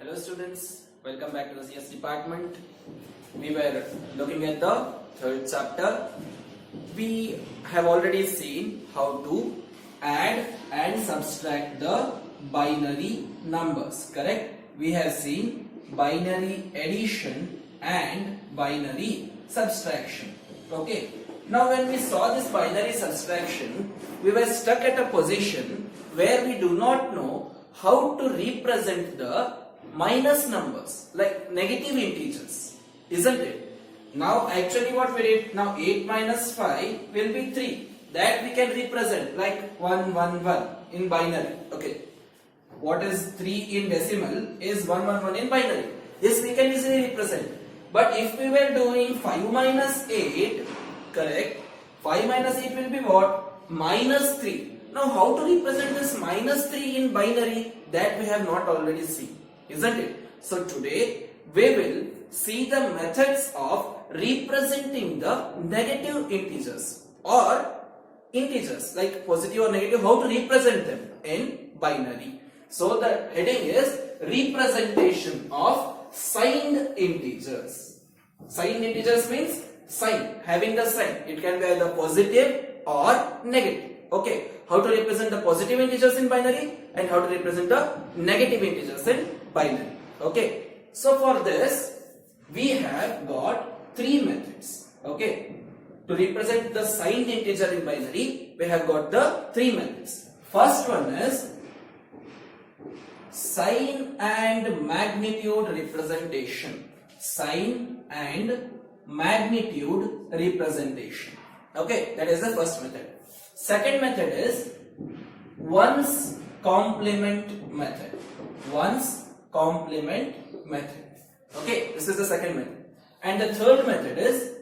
Hello students, welcome back to the CS department. We were looking at the third chapter. We have already seen how to add and subtract the binary numbers, correct? We have seen binary addition and binary subtraction. Okay. Now when we saw this binary subtraction, we were stuck at a position where we do not know how to represent the minus numbers, like negative integers, isn't it? Now actually what we did, now 8 minus 5 will be 3. That we can represent like 1, 1, 1 in binary. Okay. What is 3 in decimal is 1, 1, 1 in binary. This we can easily represent. But if we were doing 5 minus 8, correct? 5 minus 8 will be what? Minus 3. Now how to represent this minus 3 in binary? That we have not already seen, isn't it? So today we will see the methods of representing the negative integers or integers like positive or negative, how to represent them in binary. So the heading is representation of signed integers. Signed integers means sign, having the sign. It can be either positive or negative. Okay, how to represent the positive integers in binary and how to represent the negative integers in binary. Okay, so for this we have got three methods. Okay, to represent the signed integer in binary, we have got the three methods. First one is sign and magnitude representation. Sign and magnitude representation. Okay, that is the first method. Second method is ones complement method. Ones complement method. Okay, this is the second method. And the third method is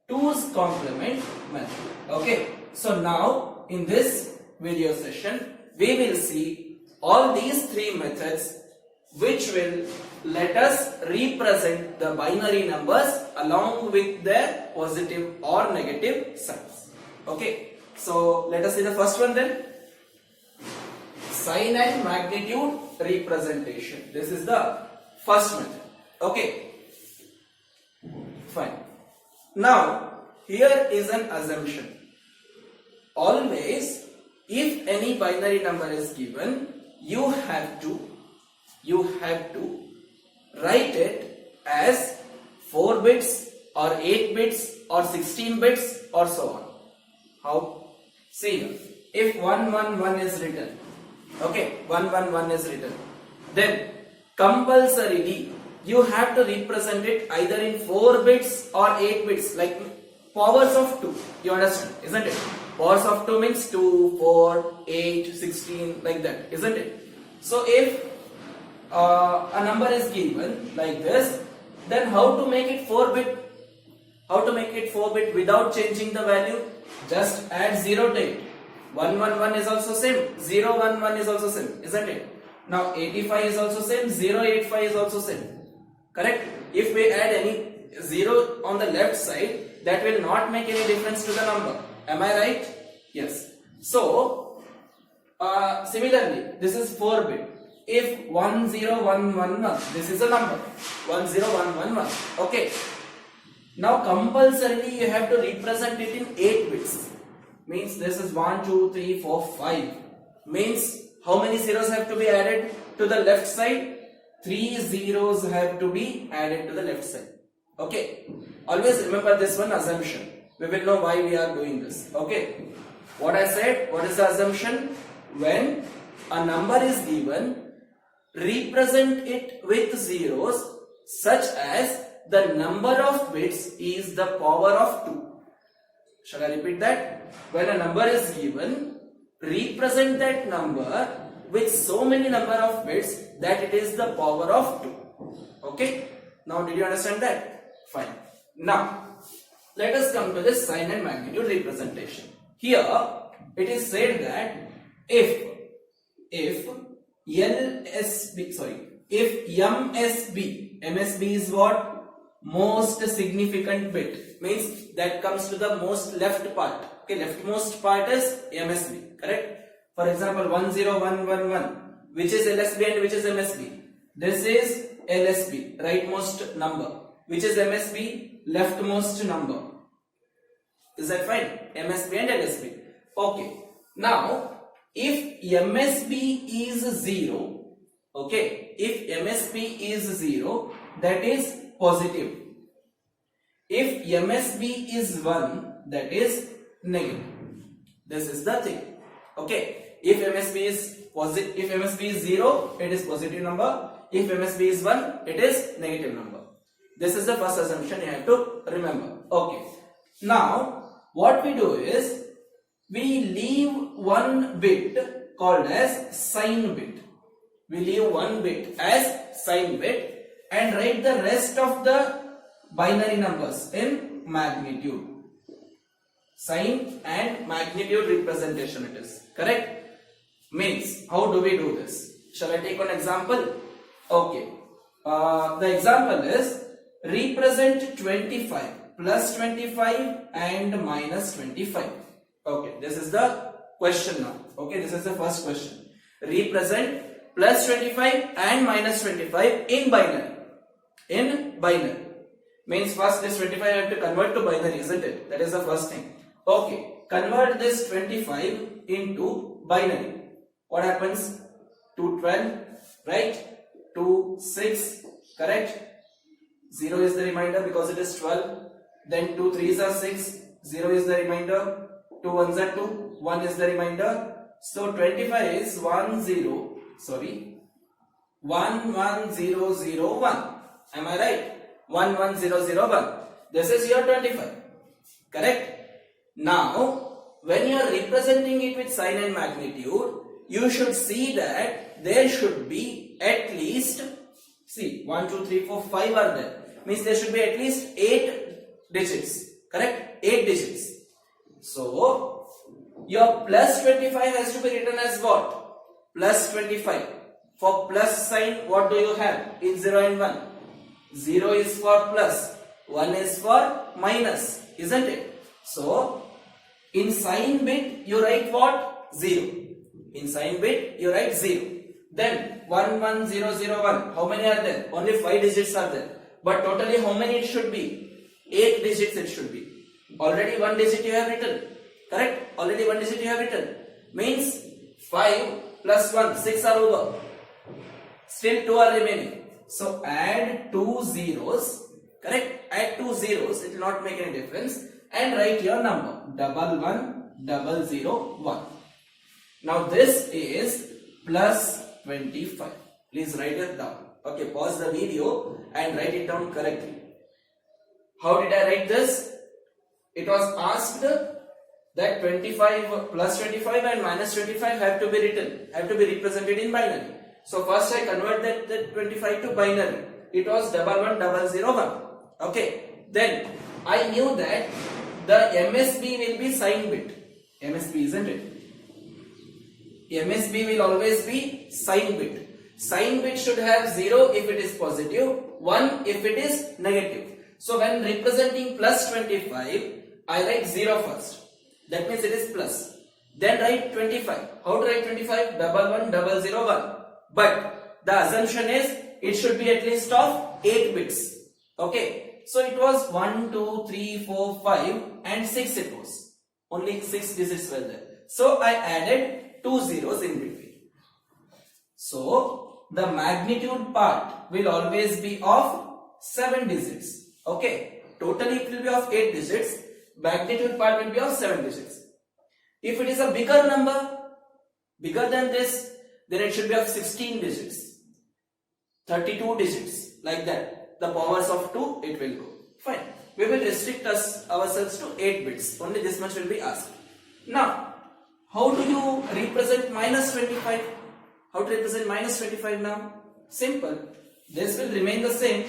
twos complement method. Okay, so now in this video session we will see all these three methods which will let us represent the binary numbers along with their positive or negative signs. Okay, so let us see the first one then. Sign and magnitude representation. This is the first method. Okay, fine. Now here is an assumption. Always if any binary number is given, you have to write it as 4 bits or 8 bits or 16 bits or so on. How? See here, if 111 is written, okay, 111 is written, then compulsorily you have to represent it either in 4 bits or 8 bits, like powers of 2. You understand, isn't it? Powers of 2 means 2, 4, 8, 16, like that, isn't it? So if a number is given like this, then how to make it 4 bit? How to make it 4 bit without changing the value? Just add 0 to it. 111 is also same, 011 is also same, isn't it? Now 85 is also same, 085 is also same. Correct? If we add any 0 on the left side, that will not make any difference to the number. Am I right? Yes. So similarly, this is 4 bit. If 10111, this is a number 10111. Okay. Now compulsorily you have to represent it in 8 bits. Means this is 1, 2, 3, 4, 5. Means how many zeros have to be added to the left side? 3 zeros have to be added to the left side. Okay. Always remember this one assumption. We will know why we are doing this. Okay. What I said, what is the assumption? When a number is given, represent it with zeros such as the number of bits is the power of 2. Shall I repeat that? When a number is given, represent that number with so many number of bits that it is the power of 2. Okay? Now did you understand that? Fine. Now let us come to this sign and magnitude representation. Here it is said that if MSB is what? Most significant bit, means that comes to the most left part. Okay, leftmost part is MSB, correct? For example, 10111, which is LSB and which is MSB? This is LSB, rightmost number. Which is MSB? Leftmost number. Is that fine? MSB and LSB. Okay. Now, if MSB is 0, okay, if MSB is 0, that is positive. If MSB is 1, that is negative. This is the thing. Okay. If MSB is positive, if MSB is 0, it is positive number. If MSB is 1, it is negative number. This is the first assumption you have to remember. Okay. Now, what we do is, we leave one bit called as sign bit. We leave one bit as sign bit and write the rest of the binary numbers in magnitude. Sign and magnitude representation it is. Correct? Means, how do we do this? Shall I take one example? Okay. The example is, represent 25 plus 25 and minus 25. Okay, this is the question now. Okay, this is the first question. Represent plus 25 and minus 25 in binary. In binary. Means first this 25 I have to convert to binary, isn't it? That is the first thing. Okay, convert this 25 into binary. What happens? 2 12, right? 2 6, correct? 0 is the remainder because it is 12. Then 2 3s are 6, 0 is the remainder. 2 1s are 2, 1 is the remainder. So 25 is 1 0, sorry, 1 1 0 0 1. Am I right? 1 1 0 0 1. This is your 25. Correct? Now, when you are representing it with sign and magnitude, you should see that there should be at least, see, 1 2 3 4 5 are there. Means there should be at least 8 digits. Correct? 8 digits. So, your plus 25 has to be written as what? Plus 25. For plus sign, what do you have in 0 and 1? 0 is for plus, 1 is for minus, isn't it? So, in sign bit, you write what? 0. In sign bit, you write 0. Then 1 1 0 0 1. How many are there? Only 5 digits are there. But totally how many it should be? 8 digits it should be. Already 1 digit you have written. Correct? Already 1 digit you have written. Means 5 plus 1, 6 are over. Still 2 are remaining. So add 2 zeros. Correct? Add 2 zeros. It will not make any difference. And write your number. 1 1 0 0 1. Now this is plus 25. Please write it down. Okay, pause the video and write it down correctly. How did I write this? It was asked that 25 plus 25 and minus 25 have to be written, have to be represented in binary. So first I convert that 25 to binary. It was 1 1 0 1. Okay. Then I knew that the MSB will be sign bit. MSB, isn't it? MSB will always be sign bit. Sign bit should have 0 if it is positive, 1 if it is negative. So when representing plus 25, I write 0 first. That means it is plus. Then write 25. How to write 25? 1 1 0 1. But the assumption is it should be at least of 8 bits. Okay. So it was 1, 2, 3, 4, 5 and 6 it was. Only 6 digits were there. So I added 2 zeros in between. So the magnitude part will always be of 7 digits. Okay. Totally it will be of 8 digits. Magnitude part will be of 7 digits. If it is a bigger number, bigger than this, then it should be of 16 digits. 32 digits. Like that. The powers of 2 it will go. Fine. We will restrict ourselves to 8 bits. Only this much will be asked. Now, how do you represent minus 25? How to represent minus 25 now? Simple. This will remain the same.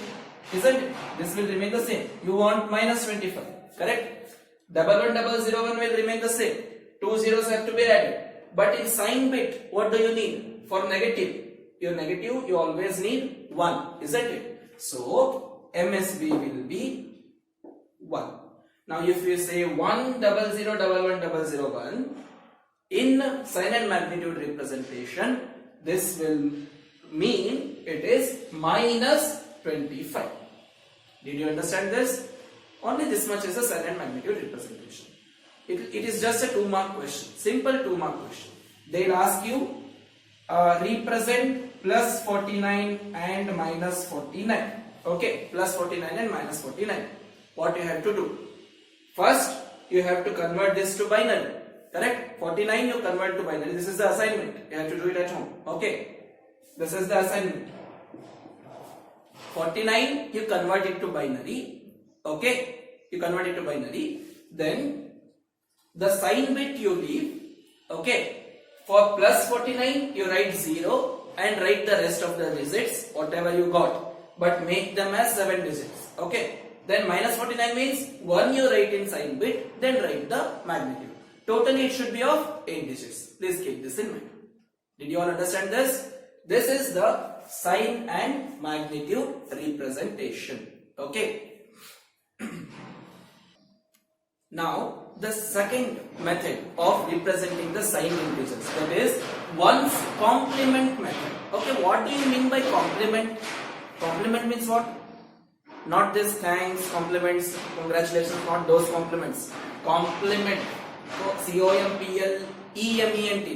Isn't it? This will remain the same. You want minus 25. Correct? 1 1 0 1 will remain the same. 2 zeros have to be added. But in sign bit, what do you need? For negative. Your negative, you always need 1. Isn't it? So, MSB will be 1. Now, if you say 1 0 0 1 1 0 1, in sign and magnitude representation, this will mean it is minus 25. Did you understand this? Only this much is a sign and magnitude representation. It is just a 2-mark question, simple 2-mark question. They'll ask you represent plus 49 and minus 49. Okay, plus 49 and minus 49. What you have to do? First, you have to convert this to binary. Correct? 49 you convert to binary. This is the assignment. You have to do it at home. Okay. This is the assignment. 49 you convert it to binary. Okay. You convert it to binary. Then the sign bit you leave. Okay. For plus 49 you write 0 and write the rest of the digits whatever you got, but make them as 7 digits. Okay. Then minus 49 means 1 you write in sign bit, then write the magnitude. Totally it should be of 8 digits. Please keep this in mind. Did you all understand this? This is the sign and magnitude representation. Okay. Now the second method of representing the sign integers, that is one's complement method. Okay, what do you mean by complement? Complement means what? Not this thanks, compliments, congratulations, not those compliments. Complement. C-O-M-P-L-E-M-E-N-T,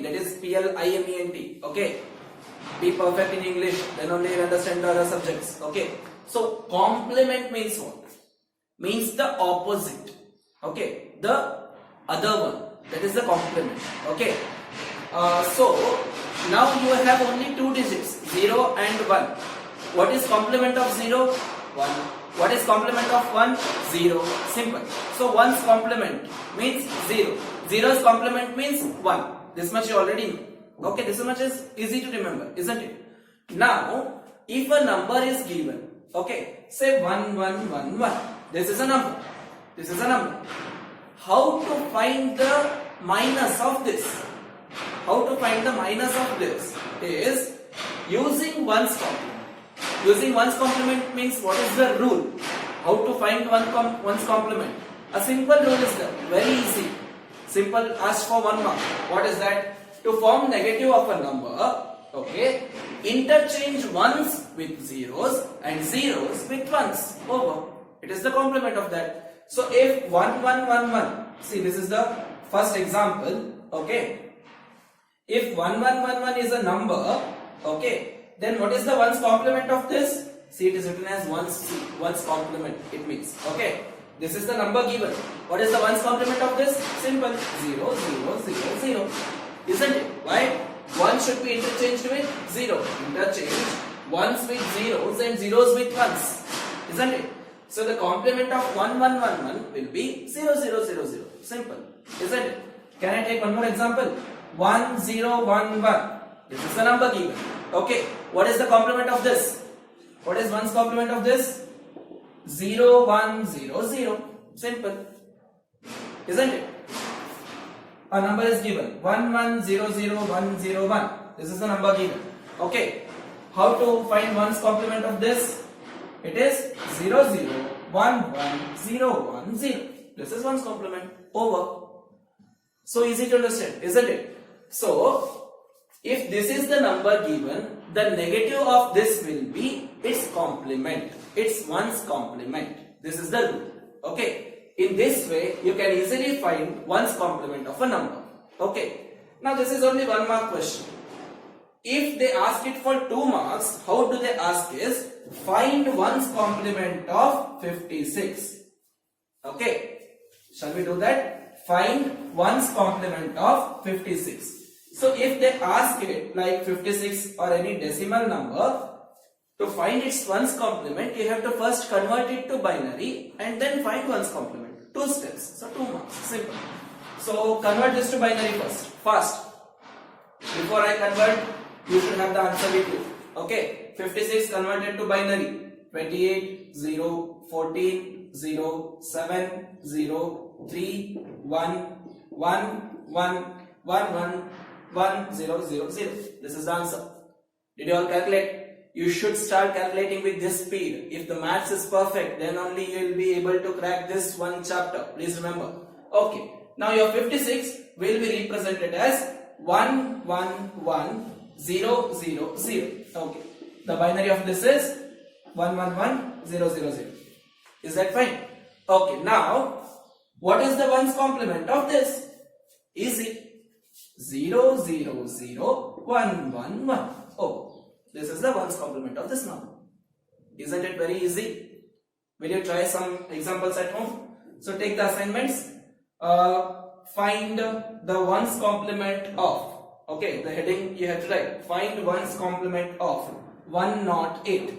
that is P-L-I-M-E-N-T. Okay. Be perfect in English, then only you understand the other subjects. Okay. So complement means what? Means the opposite. Okay. The other one. That is the complement. Okay. So now you have only 2 digits, 0 and 1. What is complement of 0? 1. What is complement of 1? 0. Simple. So 1's complement means 0. 0's complement means 1. This much you already know. Okay, this much is easy to remember, isn't it? Now, if a number is given, okay, say 1, 1, 1, 1. This is a number. This is a number. How to find the minus of this? How to find the minus of this is using 1's complement. Using 1's complement means what is the rule? How to find 1's complement? A simple rule is there, very easy. Simple, ask for 1 mark. What is that? To form negative of a number, okay, interchange 1's with 0's and 0's with 1's. Over. It is the complement of that. So if 1, 1, 1, 1, see this is the first example, okay. If 1, 1, 1, 1 is a number, okay, then what is the 1's complement of this? See, it is written as 1's complement, it means, okay. This is the number given. What is the 1's complement of this? Simple, 0, 0, 0, 0. Isn't it? Why? 1 should be interchanged with 0. Interchange 1's with 0's and 0's with 1's. Isn't it? So the complement of 1, 1, 1, 1 will be 0, 0, 0, 0. Simple. Isn't it? Can I take one more example? 1, 0, 1, 1. This is the number given. Okay. What is the complement of this? What is 1's complement of this? 0, 1, 0, 0. Simple. Isn't it? A number is given. 1, 1, 0, 0, 1, 0, 1. This is the number given. Okay. How to find 1's complement of this? It is 0, 0, 1, 1, 0, 1, 0. This is 1's complement. Over. So easy to understand, isn't it? So, if this is the number given, the negative of this will be its complement. It's 1's complement. This is the rule. Okay. In this way, you can easily find 1's complement of a number. Okay. Now this is only 1 mark question. If they ask it for 2 marks, how do they ask is, find 1's complement of 56. Okay. Shall we do that? Find 1's complement of 56. So if they ask it like 56 or any decimal number, to find its 1's complement, you have to first convert it to binary and then find 1's complement. 2 steps. So 2 marks. Simple. So convert this to binary first. Fast. Before I convert, you should have the answer with you. Okay. 56 converted to binary. 28, 0, 14, 0, 7, 0, 3, 1, 1, 1, 1, 1, 0, 0, 0. This is the answer. Did you all calculate? You should start calculating with this speed. If the maths is perfect, then only you will be able to crack this one chapter. Please remember. Okay. Now your 56 will be represented as 1, 1, 1, 0, 0, 0. Okay. The binary of this is 111000. Is that fine? Okay, now what is the ones complement of this? Easy. 000111. Oh, this is the ones complement of this number. Isn't it very easy? Will you try some examples at home? So take the assignments. Find the ones complement of. Okay, the heading you have to write. Find ones complement of 108.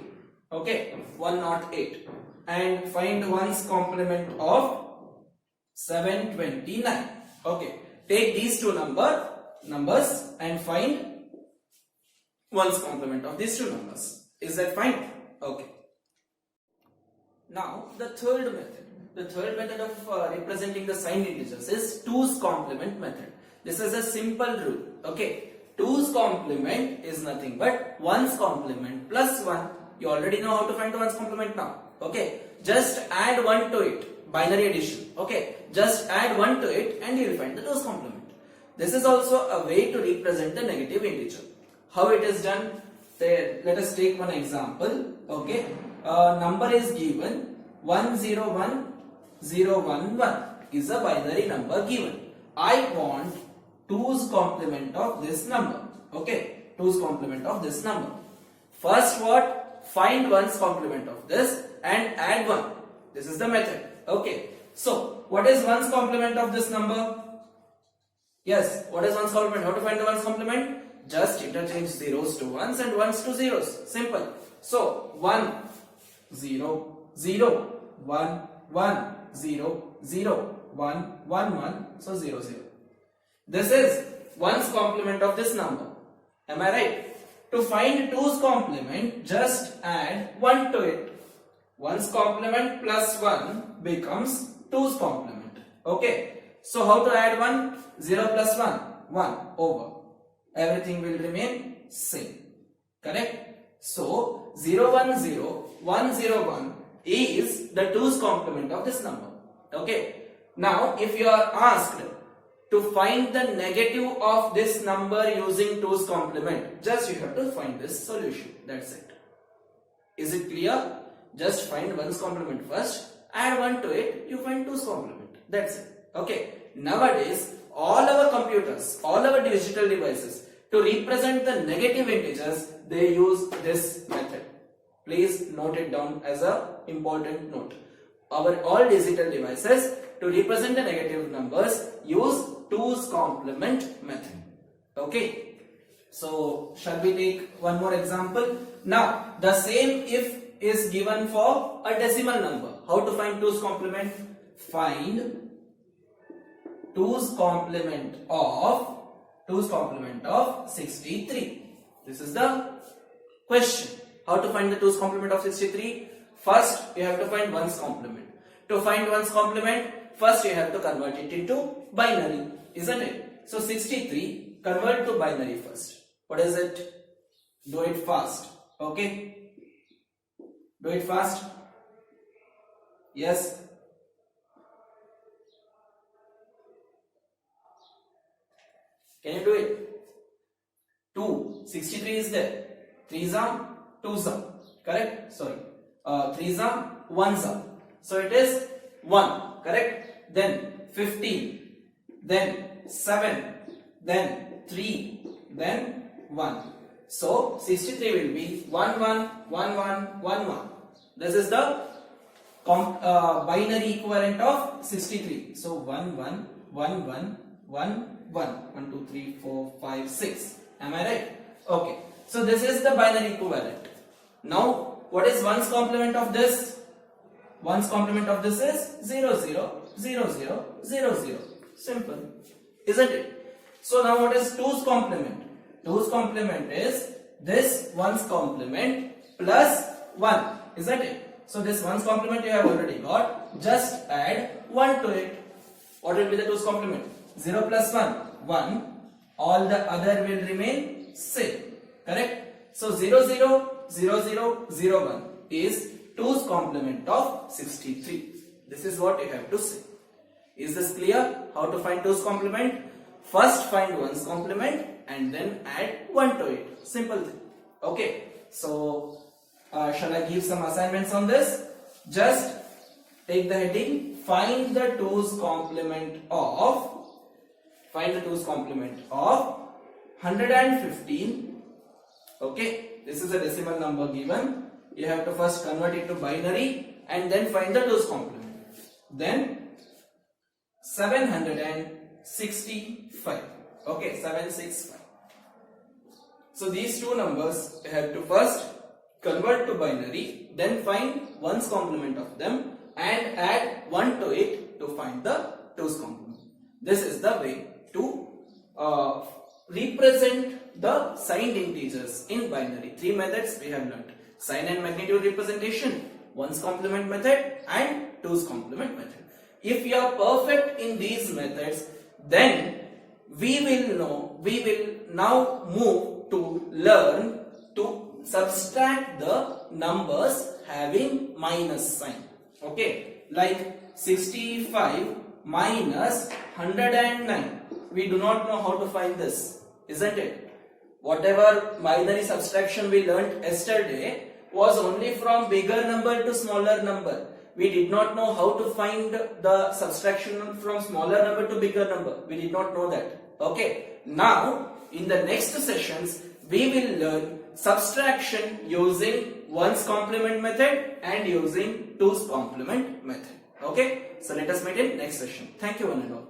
Okay, 108. And find ones complement of 729. Okay, take these two numbers and find ones complement of these two numbers. Is that fine? Okay. Now the third method. The third method of representing the signed integers is 2's complement method. This is a simple rule. Okay, 2's complement is nothing but 1's complement plus 1. You already know how to find 1's complement now. Okay, just add 1 to it. Binary addition. Okay, just add 1 to it and you will find the 2's complement. This is also a way to represent the negative integer. How it is done? Let us take one example. Okay, number is given 101011 is a binary number given. I want 2's complement of this number. Okay, 2's complement of this number. First what? Find 1's complement of this and add 1. This is the method. Okay, so what is 1's complement of this number? Yes, what is 1's complement? How to find the 1's complement? Just interchange zeros to ones and ones to zeros. Simple. So 1 0 0 1 1 0 0 1 1 1, so 0 0. This is 1's complement of this number. Am I right? To find 2's complement, just add 1 to it. 1's complement plus 1 becomes 2's complement. Okay. So how to add 1? 0 plus 1? 1 over. Everything will remain same. Correct? So 010101 is the 2's complement of this number. Okay. Now if you are asked to find the negative of this number using 2's complement, just you have to find this solution. That's it. Is it clear? Just find 1's complement first, add 1 to it, you find 2's complement. That's it. Okay. Nowadays, all our computers, all our digital devices, to represent the negative integers, they use this method. Please note it down as a important note. Our all digital devices, to represent the negative numbers, use 2's complement method. Okay. So, shall we take one more example? Now, the same if is given for a decimal number. How to find 2's complement? Find 2's complement of 63. This is the question. How to find the 2's complement of 63? First, you have to find 1's complement. To find 1's complement, first you have to convert it into binary, isn't it? So 63, convert to binary first. What is it? Do it fast. Okay? Do it fast. Yes. Can you do it? 2. 63 is there. 3's are 2's are. Correct? Sorry. 3's are 1's are. So it is 1. Correct? Then 15. Then 7. Then 3. Then 1. So 63 will be 1 1 1 1 1 1. This is the binary equivalent of 63. So 1 1 1 1 1 1 2 3 4 5 6. Am I right? Okay. So this is the binary equivalent. Now what is 1's complement of this? 1's complement of this is 0 0 0 0 0 0. Simple, isn't it? So now what is 2's complement? 2's complement is this 1's complement plus 1, isn't it? So this 1's complement you have already got. Just add 1 to it. What will be the 2's complement? 0 plus 1, 1. All the other will remain same. Correct? So 0 0 0 0 0 1 is 2's complement of 63. This is what you have to say. Is this clear? How to find 2's complement? First find 1's complement and then add 1 to it. Simple thing. Okay. So shall I give some assignments on this? Just take the heading, find the 2's complement of 115. Okay, this is a decimal number given. You have to first convert it to binary and then find the 2's complement. Then 765. Okay, 765. So these two numbers you have to first convert to binary, then find 1's complement of them and add 1 to it to find the 2's complement. This is the way to represent the signed integers in binary. 3 methods we have learnt: sign and magnitude representation, 1's complement method and 2's complement method. If you are perfect in these methods, then we will now move to learn to subtract the numbers having minus sign. Okay, like 65 minus 109. We do not know how to find this, isn't it? Whatever binary subtraction we learnt yesterday was only from bigger number to smaller number. We did not know how to find the subtraction from smaller number to bigger number. We did not know that. Okay. Now, in the next sessions, we will learn subtraction using 1's complement method and using 2's complement method. Okay. So let us meet in next session. Thank you one and all.